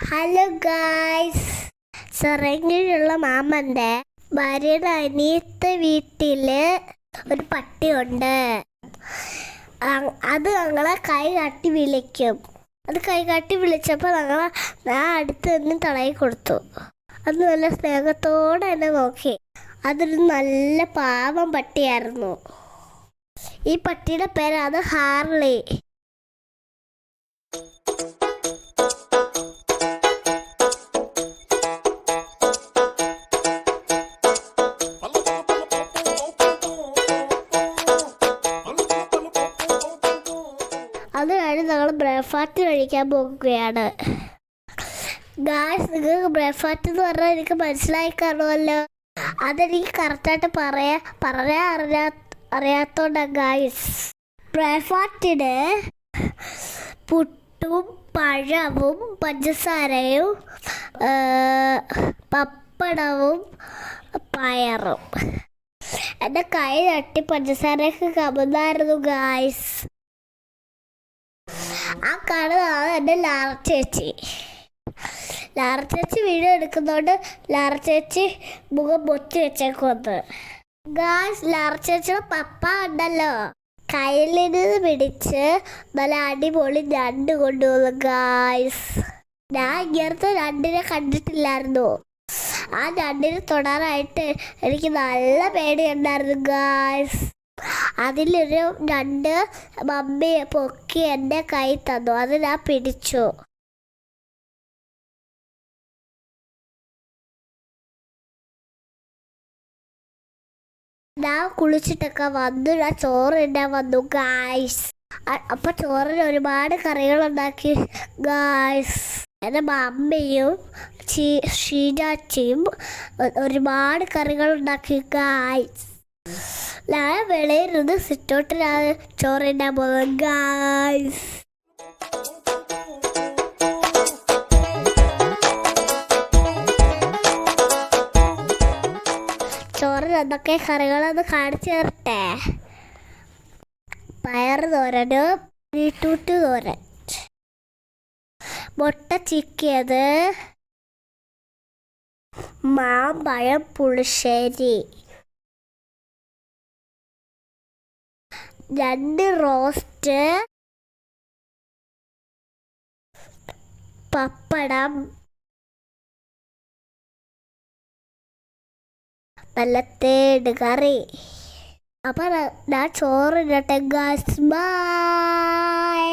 Hello guys, സെറങ്ങിലുള്ള മാമൻ്റെ ഭാര്യയുടെ അനിയത്തെ വീട്ടില് ഒരു പട്ടിയുണ്ട്. അത് ഞങ്ങളെ കൈ കാട്ടി വിളിക്കും. അത് കൈ കാട്ടി വിളിച്ചപ്പോൾ ഞാൻ അടുത്ത് നിന്ന് തടയി കൊടുത്തു. അത് നല്ല സ്നേഹത്തോടെ എന്നെ നോക്കി. അതൊരു നല്ല പാവം പട്ടിയായിരുന്നു. ഈ പട്ടിയുടെ പേരാണ് ഹാർലി. അത് കഴിഞ്ഞ് ഞങ്ങൾ ബ്രേക്ക്ഫാസ്റ്റ് കഴിക്കാൻ പോകുകയാണ്. ഗായ്സ്, നിങ്ങൾക്ക് ബ്രേക്ക്ഫാസ്റ്റ് എന്ന് പറഞ്ഞാൽ എനിക്ക് മനസ്സിലായി കാണുമല്ലോ. അതെനിക്ക് കറക്റ്റായിട്ട് പറയാൻ അറിയാത്തോണ്ടാണ് ഗായ്സ്. ബ്രേക്ക്ഫാസ്റ്റിന് പുട്ടും പഴവും പഞ്ചസാരയും പപ്പടവും പയറും. എൻ്റെ കൈ തട്ടി പഞ്ചസാരയൊക്കെ കമന്നായിരുന്നു ഗായ്സ്. ആ കാണുന്നതാണ് എൻ്റെ ലാറ ചേച്ചി. വീഡിയോ എടുക്കുന്നതുകൊണ്ട് ലാറ ചേച്ചി മുഖം പൊത്തി വെച്ചേക്കുവന്ന്. ഗായ്സ്, ലാറ ചേച്ചിയുടെ പപ്പ ഉണ്ടല്ലോ, കയ്യിലിരുന്ന് പിടിച്ച് നല്ല അടിപൊളി ഞണ്ട് കൊണ്ടുപോകുന്നു ഗായ്സ്. ഞാൻ ഇങ്ങനത്തെ ഞണ്ടിനെ കണ്ടിട്ടില്ലായിരുന്നു. ആ ഞണ്ടിനെ തൊടാനായിട്ട് എനിക്ക് നല്ല പേടിയുണ്ടായിരുന്നു ഗായ്സ്. അതിലൊരു ഞണ്ട് മമ്മി പൊക്കി എൻ്റെ കൈ തന്നു. അത് ഞാൻ പിടിച്ചു. ഞാൻ കുളിച്ചിട്ടൊക്കെ വന്നു. ഞാൻ ചോറ് വന്നു ഗായ്സ്. അപ്പം ചോറിന് ഒരുപാട് കറികളുണ്ടാക്കി ഗായ്സ്. എൻ്റെ മമ്മിയും ഷീജാച്ചിയും ഒരുപാട് കറികളുണ്ടാക്കി ഗായ്സ്. ഞാൻ വെളിയിരുന്ന് സിറ്റൗട്ടിലാണ് ചോറിനാൻ പോകുന്നത് ഗായ്സ്. ചോറിന് എന്തൊക്കെ കറികളൊന്ന് കാണിച്ചു തരട്ടെ. പയർ തോരന്, ബീട്രൂട്ട് തോരൻ, മുട്ട ചിക്കിയത്, മാമ്പഴം പുളിശ്ശേരി, ഞണ്ട് റോസ്റ്റ്, പപ്പടം, നല്ല തേട് കറി. അപ്പം ഞാൻ ചോറിനട്ടെ ഗായ്സ്. ബൈ.